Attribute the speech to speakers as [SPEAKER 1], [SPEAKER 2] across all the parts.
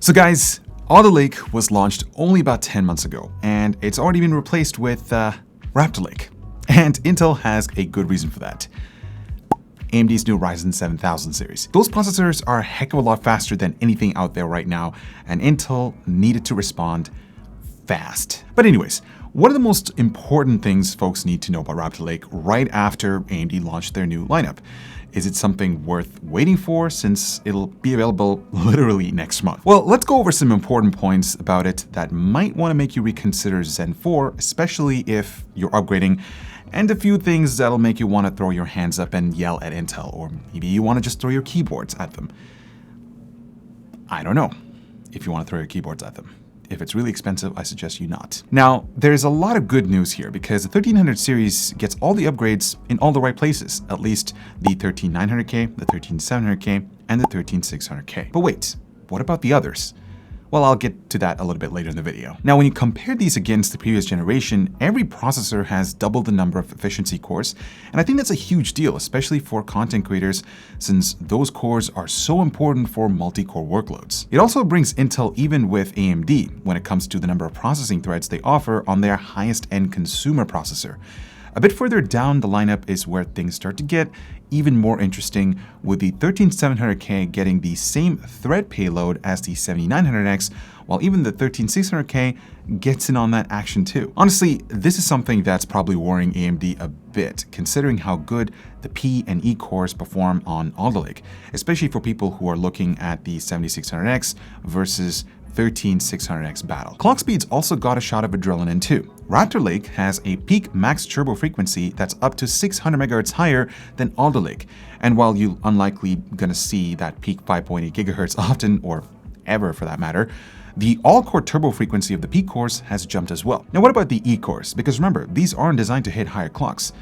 [SPEAKER 1] So guys, Alder Lake was launched only about 10 months ago, and it's already been replaced with Raptor Lake. And Intel has a good reason for that. AMD's new Ryzen 7000 series. Those processors are a heck of a lot faster than anything out there right now, and Intel needed to respond fast. But anyways, what are the most important things folks need to know about Raptor Lake right after AMD launched their new lineup? Is it something worth waiting for since it'll be available literally next month? Well, let's go over some important points about it that might want to make you reconsider Zen 4, especially if you're upgrading, and a few things that'll make you want to throw your hands up and yell at Intel, or maybe you want to just throw your keyboards at them. I don't know if you want to throw your keyboards at them. If it's really expensive, I suggest you not. Now, there's a lot of good news here because the 1300 series gets all the upgrades in all the right places, at least the 13900K, the 13700K, and the 13600K. But wait, what about the others? Well, I'll get to that a little bit later in the video. Now, when you compare these against the previous generation, every processor has doubled the number of efficiency cores, and I think that's a huge deal, especially for content creators, since those cores are so important for multi-core workloads. It also brings Intel even with AMD when it comes to the number of processing threads they offer on their highest-end consumer processor. A bit further down the lineup is where things start to get even more interesting, with the 13700K getting the same thread payload as the 7900X, while even the 13600K gets in on that action too. Honestly, this is something that's probably worrying AMD a bit, considering how good the P and E cores perform on Alder Lake, especially for people who are looking at the 7600X versus 13600X battle. Clock speeds also got a shot of adrenaline too. Raptor Lake has a peak max turbo frequency that's up to 600 MHz higher than Alder Lake. And while you're unlikely gonna see that peak 5.8 GHz often, or ever for that matter, the all-core turbo frequency of the P cores has jumped as well. Now what about the E cores? Because remember, these aren't designed to hit higher clocks.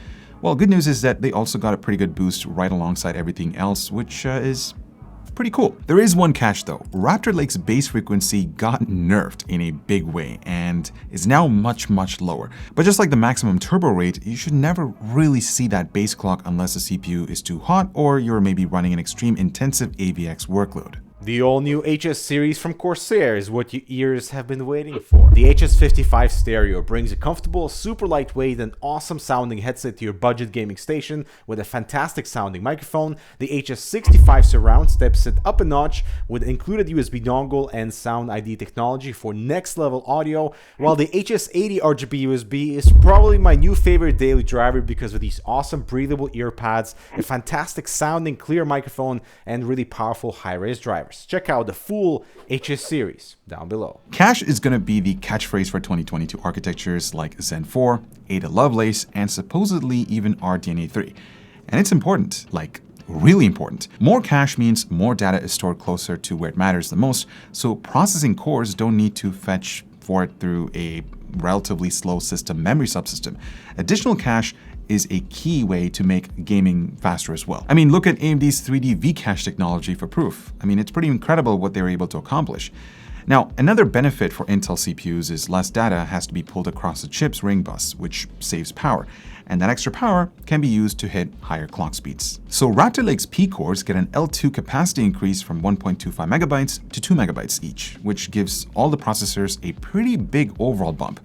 [SPEAKER 1] Well, good news is that they also got a pretty good boost right alongside everything else, which is pretty cool. There is one catch though. Raptor Lake's base frequency got nerfed in a big way and is now much lower. But just like the maximum turbo rate, you should never really see that base clock unless the CPU is too hot or you're maybe running an extreme intensive AVX workload.
[SPEAKER 2] The all-new HS series from Corsair is what your ears have been waiting for. The HS55 stereo brings a comfortable, super lightweight and awesome sounding headset to your budget gaming station with a fantastic sounding microphone. The HS65 surround steps it up a notch with included USB dongle and Sound ID technology for next level audio, while the HS80 RGB USB is probably my new favorite daily driver because of these awesome breathable ear pads, a fantastic sounding clear microphone, and really powerful high-res drivers. Check out the full HS series down below.
[SPEAKER 1] Cache is going to be the catchphrase for 2022 architectures like Zen 4, Ada Lovelace, and supposedly even RDNA 3. And it's important, like really important. More cache means more data is stored closer to where it matters the most, so processing cores don't need to fetch for it through a relatively slow system memory subsystem. Additional cache is a key way to make gaming faster as well. I mean, look at AMD's 3D V-cache technology for proof. I mean, it's pretty incredible what they were able to accomplish. Now, another benefit for Intel CPUs is less data has to be pulled across the chip's ring bus, which saves power. And that extra power can be used to hit higher clock speeds. So Raptor Lake's P cores get an L2 capacity increase from 1.25 megabytes to 2 megabytes each, which gives all the processors a pretty big overall bump.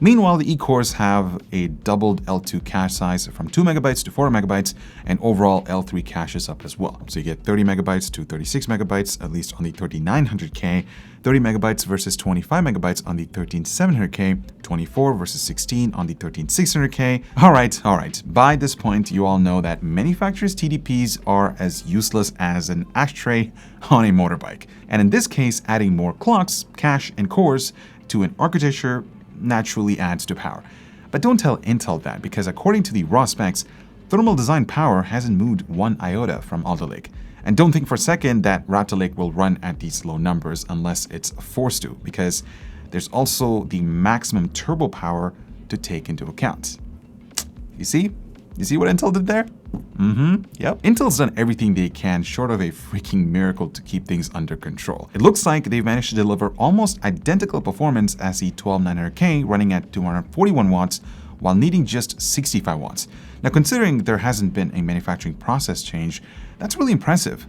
[SPEAKER 1] Meanwhile, the E cores have a doubled L2 cache size from 2 megabytes to 4 megabytes, and overall L3 cache is up as well. So you get 30 megabytes to 36 megabytes, at least on the 3900K, 30 megabytes versus 25 megabytes on the 13700K, 24 versus 16 on the 13600K. All right. By this point, you all know that manufacturers' TDPs are as useless as an ashtray on a motorbike. And in this case, adding more clocks, cache, and cores to an architecture naturally adds to power. But don't tell Intel that, because according to the raw specs, thermal design power hasn't moved one iota from Alder Lake. And don't think for a second that Raptor Lake will run at these low numbers unless it's forced to, because there's also the maximum turbo power to take into account. You see what Intel did there? Yep. Intel's done everything they can short of a freaking miracle to keep things under control. It looks like they've managed to deliver almost identical performance as the 12900K running at 241 watts while needing just 65 watts. Now, considering there hasn't been a manufacturing process change, that's really impressive.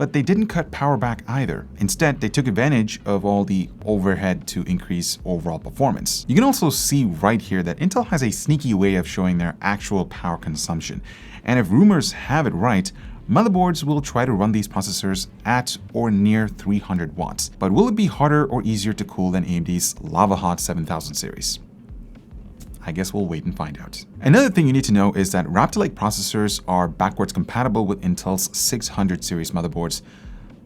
[SPEAKER 1] but they didn't cut power back either. Instead, they took advantage of all the overhead to increase overall performance. You can also see right here that Intel has a sneaky way of showing their actual power consumption. And if rumors have it right, motherboards will try to run these processors at or near 300 watts. But will it be harder or easier to cool than AMD's Lava Hot 7000 series? I guess we'll wait and find out. Another thing you need to know is that Raptor Lake processors are backwards compatible with Intel's 600 series motherboards,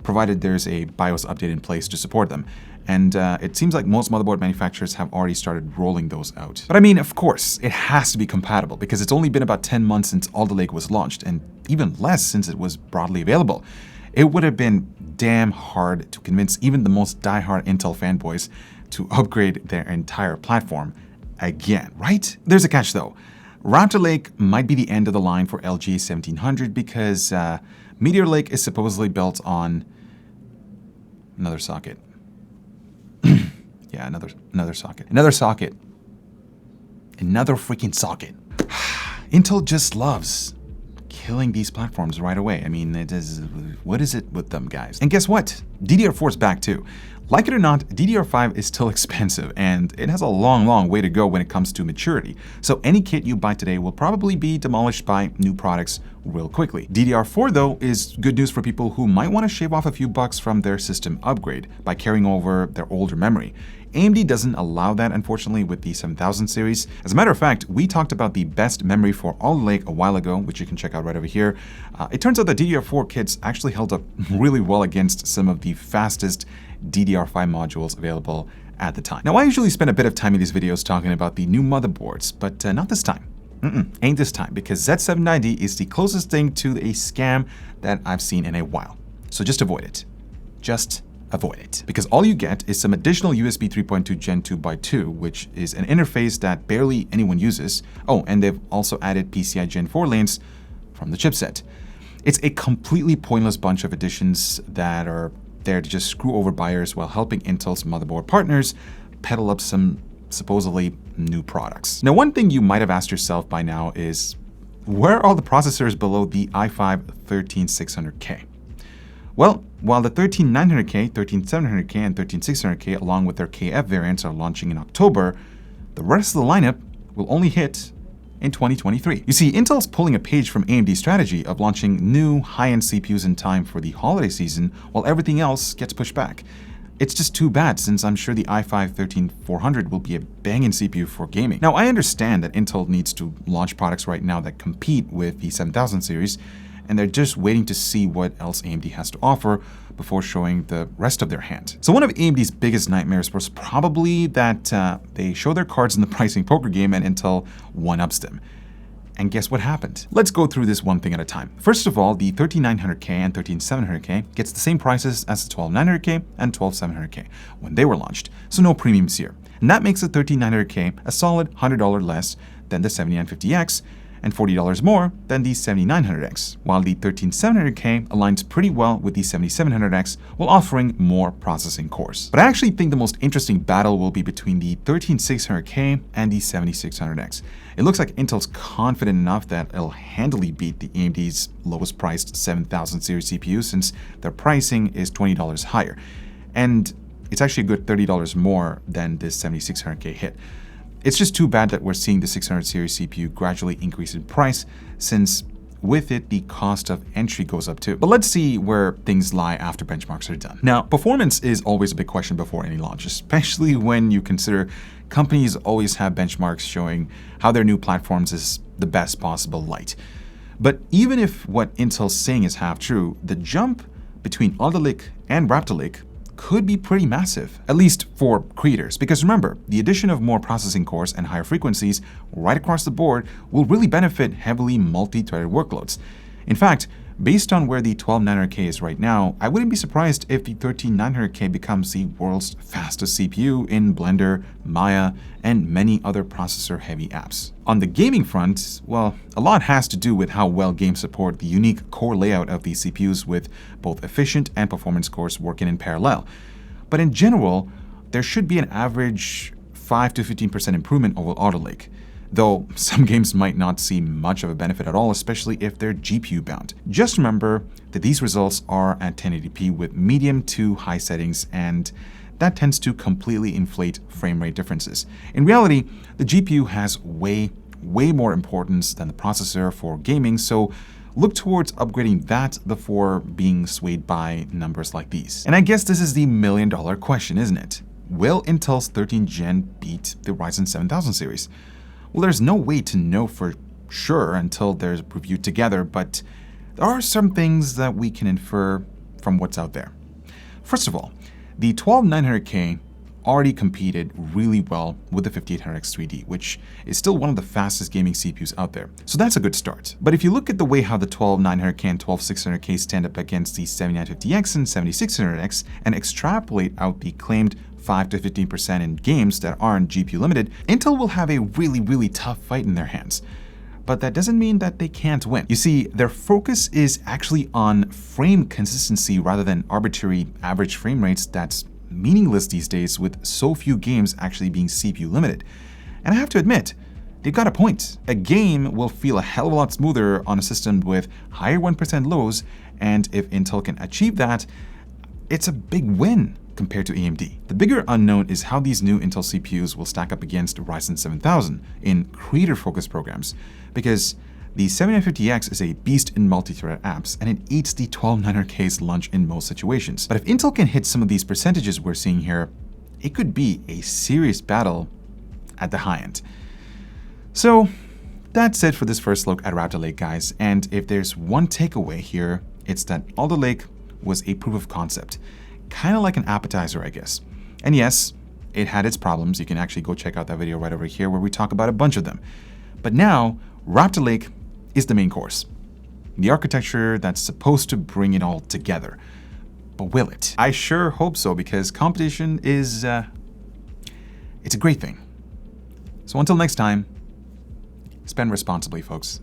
[SPEAKER 1] provided there's a BIOS update in place to support them. And it seems like most motherboard manufacturers have already started rolling those out. But I mean, of course, it has to be compatible because it's only been about 10 months since Alder Lake was launched, and even less since it was broadly available. It would have been damn hard to convince even the most diehard Intel fanboys to upgrade their entire platform again, right? There's a catch though. Raptor Lake might be the end of the line for LG 1700 because Meteor Lake is supposedly built on another socket. Yeah, another socket. Another freaking socket. Intel just loves killing these platforms right away. I mean, what is it with them guys? And guess what? DDR4 is back too. Like it or not, DDR5 is still expensive and it has a long way to go when it comes to maturity. So any kit you buy today will probably be demolished by new products real quickly. DDR4 though is good news for people who might want to shave off a few bucks from their system upgrade by carrying over their older memory. AMD doesn't allow that, unfortunately, with the 7000 series. As a matter of fact, we talked about the best memory for Alder Lake a while ago, which you can check out right over here. It turns out that DDR4 kits actually held up really well against some of the fastest DDR5 modules available at the time. Now, I usually spend a bit of time in these videos talking about the new motherboards, but not this time. Ain't this time, because Z790 is the closest thing to a scam that I've seen in a while. So just avoid it. Just avoid it. Because all you get is some additional USB 3.2 Gen 2x2, which is an interface that barely anyone uses. Oh, and they've also added PCI Gen 4 lanes from the chipset. It's a completely pointless bunch of additions that are there to just screw over buyers while helping Intel's motherboard partners peddle up some supposedly new products. Now, one thing you might have asked yourself by now is, where are all the processors below the i5 13600K? Well, while the 13900K, 13700K, and 13600K, along with their KF variants, are launching in October, the rest of the lineup will only hit in 2023. You see, Intel's pulling a page from AMD's strategy of launching new high-end CPUs in time for the holiday season, while everything else gets pushed back. It's just too bad, since I'm sure the i5 13400 will be a banging CPU for gaming. Now, I understand that Intel needs to launch products right now that compete with the 7000 series, and they're just waiting to see what else AMD has to offer before showing the rest of their hand. So one of AMD's biggest nightmares was probably that they show their cards in the pricing poker game and Intel one-ups them. And guess what happened? Let's go through this one thing at a time. First of all, the 13900K and 13700K gets the same prices as the 12900K and 12700K when they were launched, so no premiums here. And that makes the 13900K a solid $100 less than the 7950X, and $40 more than the 7900X, while the 13700K aligns pretty well with the 7700X while offering more processing cores. But I actually think the most interesting battle will be between the 13600K and the 7600X. It looks like Intel's confident enough that it'll handily beat the AMD's lowest priced 7000 series CPU, since their pricing is $20 higher. And it's actually a good $30 more than this 7600K hit. It's just too bad that we're seeing the 600 series CPU gradually increase in price, since with it, the cost of entry goes up too. But let's see where things lie after benchmarks are done. Now, performance is always a big question before any launch, especially when you consider companies always have benchmarks showing how their new platforms is the best possible light. But even if what Intel's saying is half true, the jump between Alder Lake and Raptor Lake could be pretty massive, at least for creators. Because remember, the addition of more processing cores and higher frequencies right across the board will really benefit heavily multi-threaded workloads. In fact, based on where the 12900K is right now, I wouldn't be surprised if the 13900K becomes the world's fastest CPU in Blender, Maya, and many other processor-heavy apps. On the gaming front, well, a lot has to do with how well games support the unique core layout of these CPUs, with both efficient and performance cores working in parallel. But in general, there should be an average 5 to 15% improvement over Alder Lake. though some games might not see much of a benefit at all, especially if they're GPU bound. Just remember that these results are at 1080p with medium to high settings, and that tends to completely inflate frame rate differences. In reality, the GPU has way more importance than the processor for gaming, so look towards upgrading that before being swayed by numbers like these. And I guess this is the million-dollar question, isn't it? Will Intel's 13th gen beat the Ryzen 7000 series? Well, there's no way to know for sure until they're reviewed together, but there are some things that we can infer from what's out there. First of all, the 12900K already competed really well with the 5800X 3D, which is still one of the fastest gaming CPUs out there. So that's a good start. But if you look at the way how the 12900K and 12600K stand up against the 7950X and 7600X and extrapolate out the claimed 5 to 15% in games that aren't GPU limited, Intel will have a really tough fight in their hands. But that doesn't mean that they can't win. You see, their focus is actually on frame consistency rather than arbitrary average frame rates that's meaningless these days with so few games actually being CPU limited. And I have to admit, they've got a point. A game will feel a hell of a lot smoother on a system with higher 1% lows, and if Intel can achieve that, it's a big win compared to AMD. The bigger unknown is how these new Intel CPUs will stack up against Ryzen 7000 in creator-focused programs, because the 7950X is a beast in multi-thread apps, and it eats the 12900K's lunch in most situations. But if Intel can hit some of these percentages we're seeing here, it could be a serious battle at the high end. So that's it for this first look at Raptor Lake, guys. And if there's one takeaway here, it's that Alder Lake was a proof of concept. Kind of like an appetizer, I guess. And yes, it had its problems. You can actually go check out that video right over here where we talk about a bunch of them. But now, Raptor Lake is the main course. The architecture that's supposed to bring it all together. But will it? I sure hope so, because competition is, it's a great thing. So until next time, spend responsibly, folks.